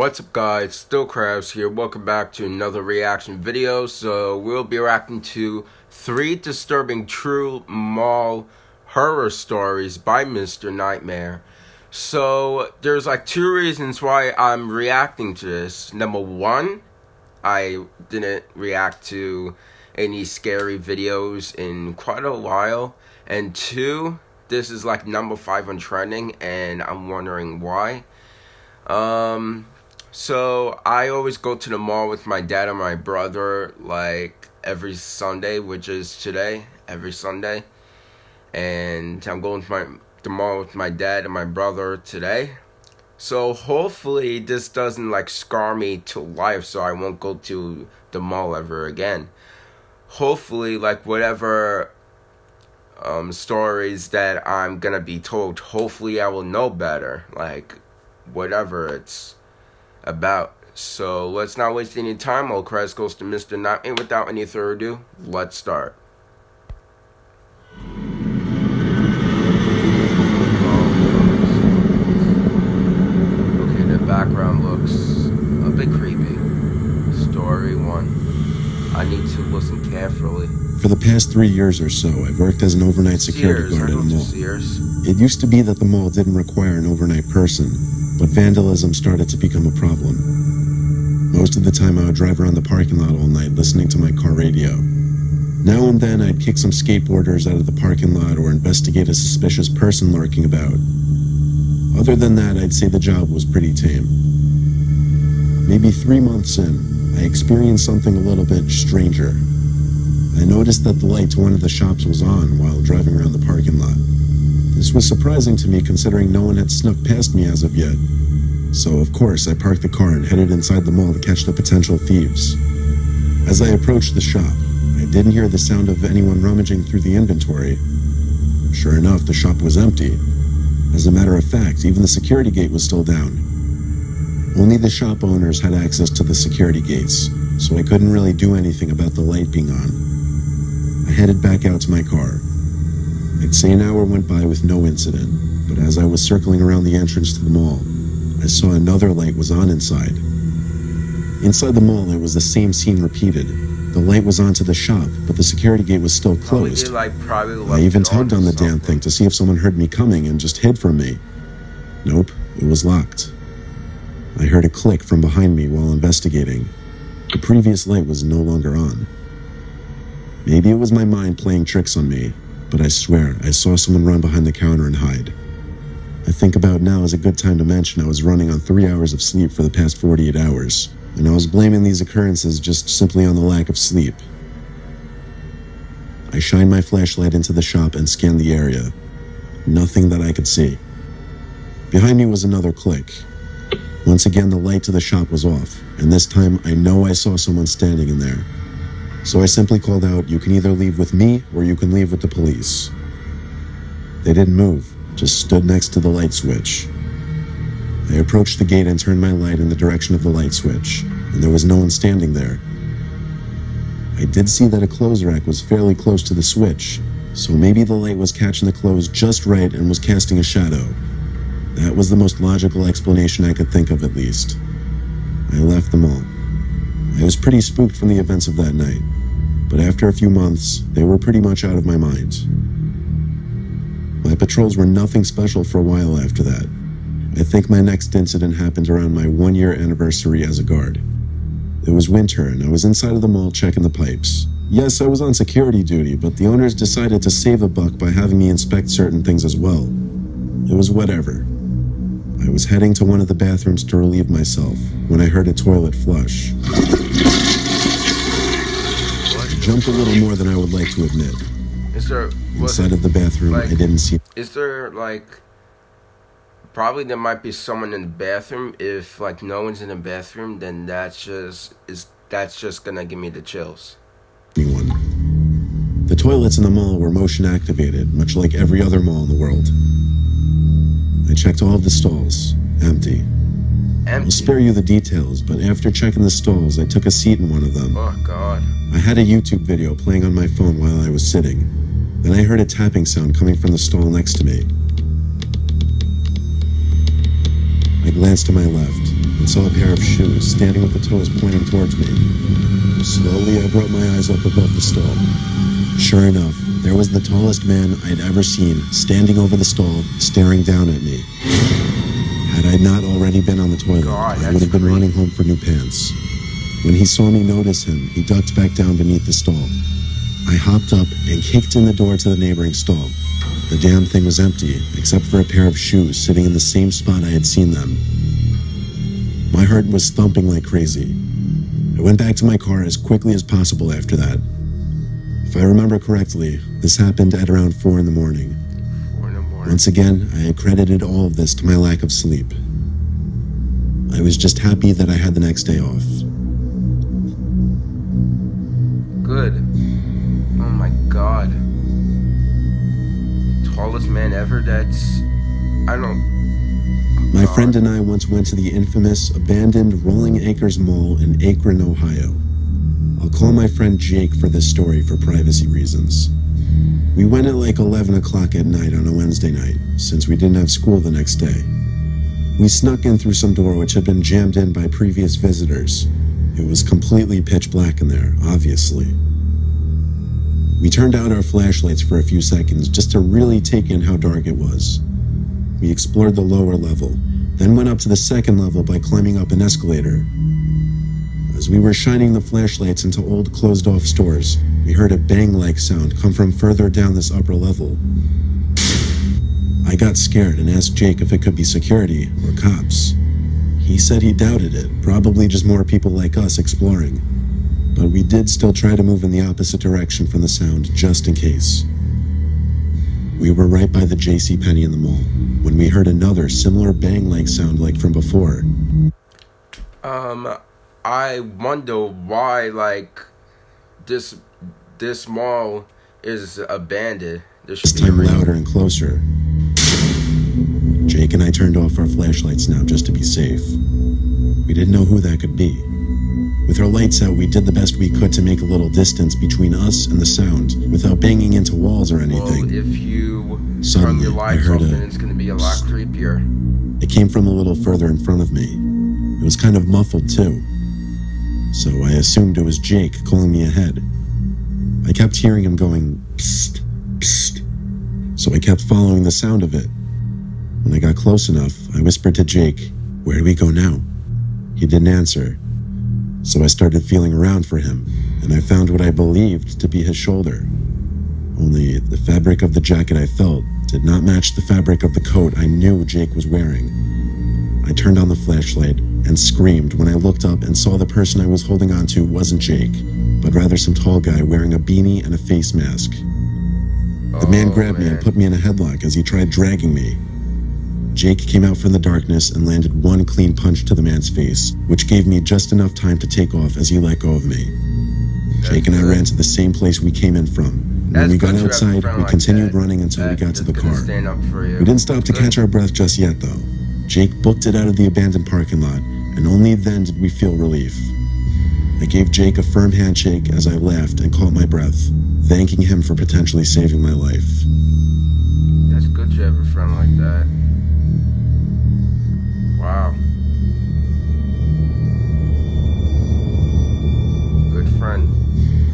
What's up guys, Still Crabs here, welcome back to another reaction video. So we'll be reacting to 3 disturbing true mall horror stories by Mr. Nightmare. So there's like 2 reasons why I'm reacting to this. Number 1, I didn't react to any scary videos in quite a while. And 2, this is like number 5 on trending and I'm wondering why. So I always go to the mall with my dad and my brother like every Sunday, which is today, every Sunday. And I'm going to the mall with my dad and my brother today. So hopefully this doesn't like scar me to life so I won't go to the mall ever again. Hopefully like whatever stories that I'm gonna be told, hopefully I will know better, like whatever it's about. So let's not waste any time. All credits goes to Mr. Nightmare. Without any further ado, let's start. Okay, the background looks a bit creepy. Story 1. I need to listen carefully. For the past 3 years or so, I've worked as an overnight security guard at a mall. It used to be that the mall didn't require an overnight person, but vandalism started to become a problem. Most of the time I would drive around the parking lot all night listening to my car radio. Now and then I'd kick some skateboarders out of the parking lot or investigate a suspicious person lurking about. Other than that, I'd say the job was pretty tame. Maybe 3 months in, I experienced something a little bit stranger. I noticed that the light to one of the shops was on while driving around the parking lot. This was surprising to me considering no one had snuck past me as of yet. So of course I parked the car and headed inside the mall to catch the potential thieves. As I approached the shop, I didn't hear the sound of anyone rummaging through the inventory. Sure enough, the shop was empty. As a matter of fact, even the security gate was still down. Only the shop owners had access to the security gates, so I couldn't really do anything about the light being on. I headed back out to my car. I'd say an hour went by with no incident, but as I was circling around the entrance to the mall, I saw another light was on inside. Inside the mall, it was the same scene repeated. The light was on to the shop, but the security gate was still closed. I even tugged on the damn thing to see if someone heard me coming and just hid from me. Nope, it was locked. I heard a click from behind me while investigating. The previous light was no longer on. Maybe it was my mind playing tricks on me, but I swear I saw someone run behind the counter and hide. I think about now is a good time to mention I was running on 3 hours of sleep for the past 48 hours, and I was blaming these occurrences just simply on the lack of sleep. I shined my flashlight into the shop and scanned the area. Nothing that I could see. Behind me was another click. Once again, the light to the shop was off, and this time I know I saw someone standing in there. So I simply called out, "You can either leave with me or you can leave with the police." They didn't move, just stood next to the light switch. I approached the gate and turned my light in the direction of the light switch, and there was no one standing there. I did see that a clothes rack was fairly close to the switch, so maybe the light was catching the clothes just right and was casting a shadow. That was the most logical explanation I could think of, at least. I left the mall. I was pretty spooked from the events of that night, but after a few months, they were pretty much out of my mind. My patrols were nothing special for a while after that. I think my next incident happened around my 1-year anniversary as a guard. It was winter and I was inside of the mall checking the pipes. Yes, I was on security duty, but the owners decided to save a buck by having me inspect certain things as well. It was whatever. I was heading to one of the bathrooms to relieve myself when I heard a toilet flush. I jumped a little more than I would like to admit. Inside of the bathroom, I didn't see... Is there, like... Probably there might be someone in the bathroom. If, like, no one's in the bathroom, then that's just gonna give me the chills. Anyone. The toilets in the mall were motion activated, much like every other mall in the world. I checked all of the stalls. Empty. I'll spare you the details, but after checking the stalls, I took a seat in one of them. Oh, God. I had a YouTube video playing on my phone while I was sitting. Then I heard a tapping sound coming from the stall next to me. I glanced to my left and saw a pair of shoes standing with the toes pointing towards me. Slowly, I brought my eyes up above the stall. Sure enough, there was the tallest man I'd ever seen standing over the stall, staring down at me. Had I not already been on the toilet, I would have been running home for new pants. When he saw me notice him, he ducked back down beneath the stall. I hopped up and kicked in the door to the neighboring stall. The damn thing was empty, except for a pair of shoes sitting in the same spot I had seen them. My heart was thumping like crazy. I went back to my car as quickly as possible after that. If I remember correctly, this happened at around 4 in the morning. Once again, I accredited all of this to my lack of sleep. I was just happy that I had the next day off. Good. Oh my god. Tallest man ever? My friend and I once went to the infamous abandoned Rolling Acres Mall in Akron, Ohio. I'll call my friend Jake for this story for privacy reasons. We went at like 11 o'clock at night on a Wednesday night, since we didn't have school the next day. We snuck in through some door which had been jammed in by previous visitors. It was completely pitch black in there, obviously. We turned out our flashlights for a few seconds just to really take in how dark it was. We explored the lower level, then went up to the second level by climbing up an escalator. As we were shining the flashlights into old closed-off stores, we heard a bang-like sound come from further down this upper level. I got scared and asked Jake if it could be security or cops. He said he doubted it, probably just more people like us exploring. But we did still try to move in the opposite direction from the sound, just in case. We were right by the JCPenney in the mall, when we heard another similar bang-like sound like from before. I wonder why, this mall is abandoned. This time louder and closer. Jake and I turned off our flashlights now just to be safe. We didn't know who that could be. With our lights out, we did the best we could to make a little distance between us and the sound, without banging into walls or anything. Well, if you Suddenly, turn your lights off, then it's going to be a lot psst. creepier. It came from a little further in front of me. It was kind of muffled, too. So I assumed it was Jake calling me ahead. I kept hearing him going, psst, psst. So I kept following the sound of it. When I got close enough, I whispered to Jake, "Where do we go now?" He didn't answer. So I started feeling around for him, and I found what I believed to be his shoulder. Only the fabric of the jacket I felt did not match the fabric of the coat I knew Jake was wearing. I turned on the flashlight and screamed when I looked up and saw the person I was holding onto wasn't Jake, but rather some tall guy wearing a beanie and a face mask. The man grabbed me and put me in a headlock as he tried dragging me. Jake came out from the darkness and landed one clean punch to the man's face, which gave me just enough time to take off as he let go of me. Jake and I ran to the same place we came in from. When we got outside, we continued running until we got to the car. We didn't stop to catch our breath just yet, though. Jake booked it out of the abandoned parking lot, and only then did we feel relief. I gave Jake a firm handshake as I laughed and caught my breath, thanking him for potentially saving my life. That's good to have a friend like that. Wow. Good friend.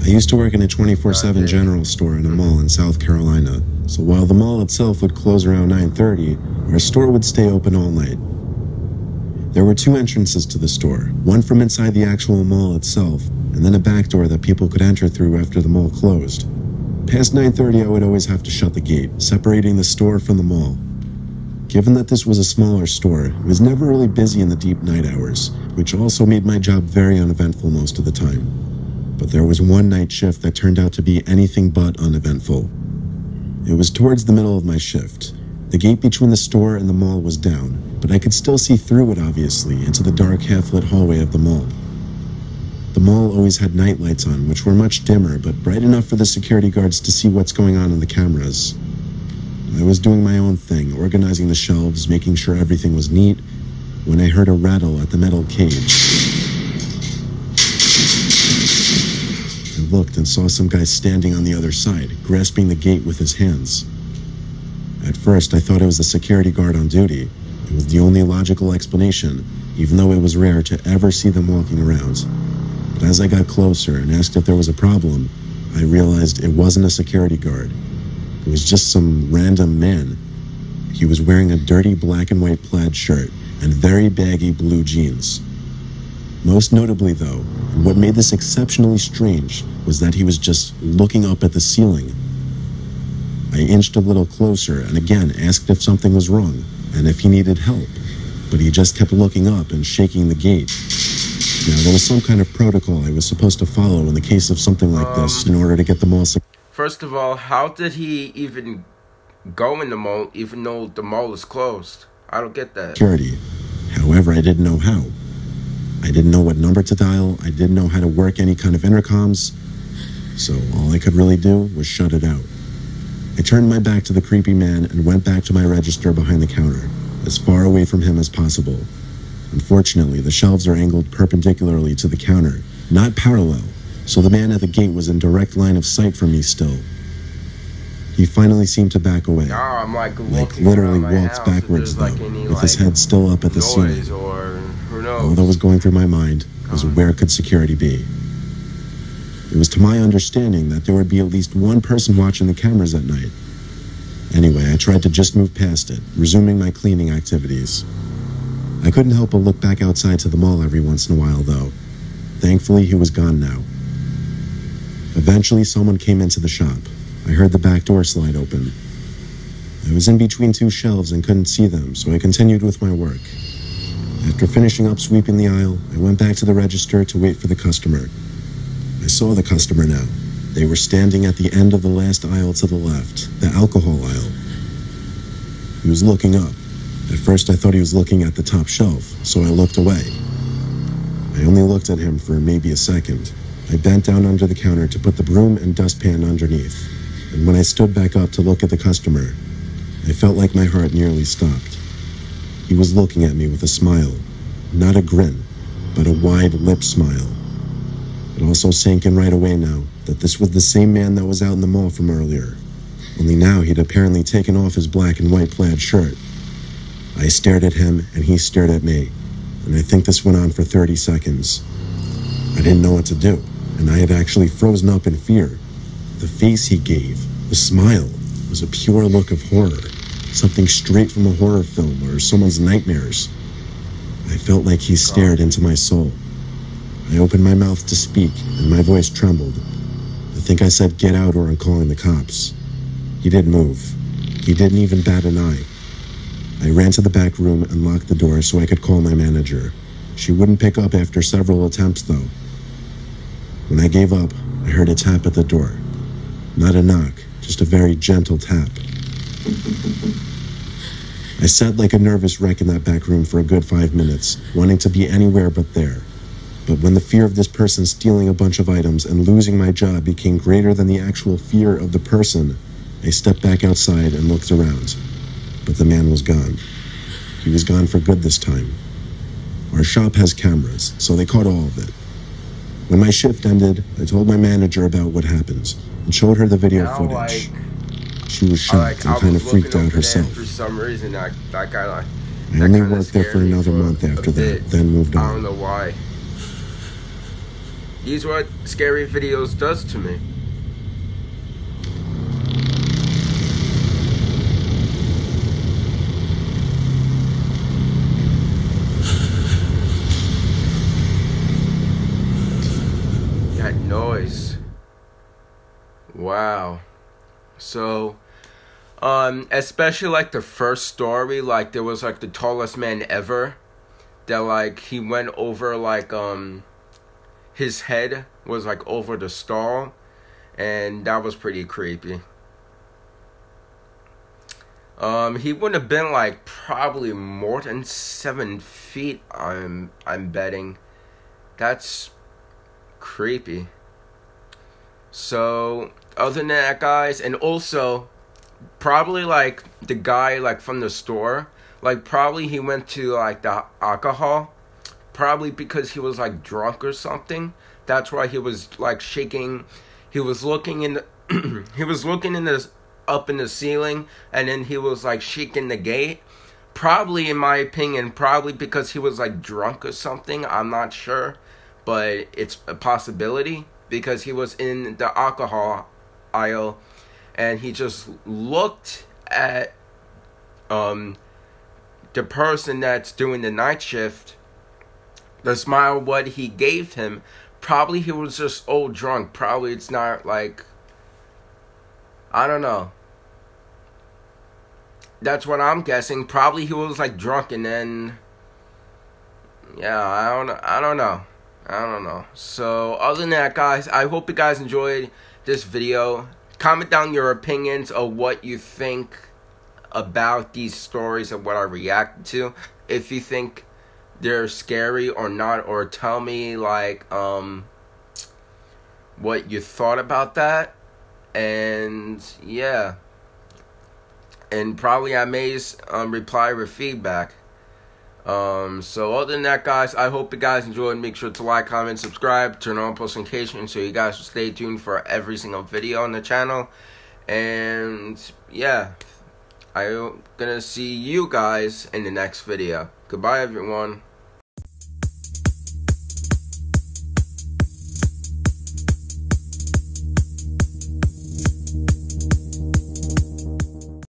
I used to work in a 24/7 general store in a mall in South Carolina, so while the mall itself would close around 9:30, our store would stay open all night. There were two entrances to the store, one from inside the actual mall itself, and then a back door that people could enter through after the mall closed. Past 9:30, I would always have to shut the gate, separating the store from the mall. Given that this was a smaller store, it was never really busy in the deep night hours, which also made my job very uneventful most of the time. But there was one night shift that turned out to be anything but uneventful. It was towards the middle of my shift. The gate between the store and the mall was down, but I could still see through it, obviously, into the dark half-lit hallway of the mall. The mall always had night lights on, which were much dimmer, but bright enough for the security guards to see what's going on in the cameras. I was doing my own thing, organizing the shelves, making sure everything was neat, when I heard a rattle at the metal cage. I looked and saw some guy standing on the other side, grasping the gate with his hands. At first, I thought it was the security guard on duty, It was the only logical explanation, even though it was rare to ever see them walking around. But as I got closer and asked if there was a problem, I realized it wasn't a security guard. It was just some random man. He was wearing a dirty black and white plaid shirt and very baggy blue jeans. Most notably, though, and what made this exceptionally strange, was that he was just looking up at the ceiling. I inched a little closer and again asked if something was wrong and if he needed help, but he just kept looking up and shaking the gate. Now, there was some kind of protocol I was supposed to follow in the case of something like this in order to get the mall. First of all, how did he even go in the mall even though the mall is closed? I don't get that. Security. However, I didn't know how. I didn't know what number to dial. I didn't know how to work any kind of intercoms. So all I could really do was shut it out. I turned my back to the creepy man and went back to my register behind the counter, as far away from him as possible. Unfortunately, the shelves are angled perpendicularly to the counter, not parallel, so the man at the gate was in direct line of sight from me still. He finally seemed to back away. I'm literally walked backwards though, with his head still up at the ceiling. All that was going through my mind was where could security be? It was to my understanding that there would be at least one person watching the cameras at night. Anyway, I tried to just move past it, resuming my cleaning activities. I couldn't help but look back outside to the mall every once in a while though. Thankfully, he was gone now. Eventually, someone came into the shop. I heard the back door slide open. I was in between two shelves and couldn't see them, so I continued with my work. After finishing up sweeping the aisle, I went back to the register to wait for the customer. I saw the customer now. They were standing at the end of the last aisle to the left, the alcohol aisle. He was looking up. At first I thought he was looking at the top shelf, so I looked away. I only looked at him for maybe a second. I bent down under the counter to put the broom and dustpan underneath, and when I stood back up to look at the customer, I felt like my heart nearly stopped. He was looking at me with a smile, not a grin, but a wide lip smile. It also sank in right away now that this was the same man that was out in the mall from earlier, only now he'd apparently taken off his black and white plaid shirt. I stared at him and he stared at me, and I think this went on for 30 seconds. I didn't know what to do, and I had actually frozen up in fear. The face he gave, the smile, was a pure look of horror, something straight from a horror film or someone's nightmares. I felt like he stared into my soul. I opened my mouth to speak, and my voice trembled. I think I said, "Get out or I'm calling the cops." He didn't move. He didn't even bat an eye. I ran to the back room and locked the door so I could call my manager. She wouldn't pick up after several attempts, though. When I gave up, I heard a tap at the door. Not a knock, just a very gentle tap. I sat like a nervous wreck in that back room for a good 5 minutes, wanting to be anywhere but there. But when the fear of this person stealing a bunch of items and losing my job became greater than the actual fear of the person, I stepped back outside and looked around. But the man was gone. He was gone for good this time. Our shop has cameras, so they caught all of it. When my shift ended, I told my manager about what happened and showed her the video footage. She was shocked and kind of freaked out herself. For some reason, I only worked there for another month after that, then moved on. I don't know why. These are what scary videos does to me. That noise. Wow. So, especially like the first story, like there was like the tallest man ever, that like he went over like his head was like over the stall, and that was pretty creepy. He wouldn't have been like probably more than 7 feet. I'm betting. That's creepy. So other than that, guys, and also probably like the guy like from the store, like probably he went to like the alcohol, probably because he was like drunk or something. That's why he was like shaking. He was looking in the he was looking in this up in the ceiling, and then he was like shaking the gate. Probably, in my opinion, probably because he was like drunk or something. I'm not sure, but it's a possibility because he was in the alcohol aisle and he just looked at the person that's doing the night shift. The smile what he gave him, probably he was just old drunk. Probably it's not like, I don't know. That's what I'm guessing. Probably he was like drunk and then, yeah, I don't know. So other than that, guys, I hope you guys enjoyed this video. Comment down your opinions of what you think about these stories and what I reacted to. If you think they're scary or not, or tell me like what you thought about that. And yeah. And probably I may reply with feedback. So other than that, guys, I hope you guys enjoyed. Make sure to like, comment, subscribe, turn on post notifications so you guys will stay tuned for every single video on the channel. And yeah, I'm gonna see you guys in the next video. Goodbye, everyone.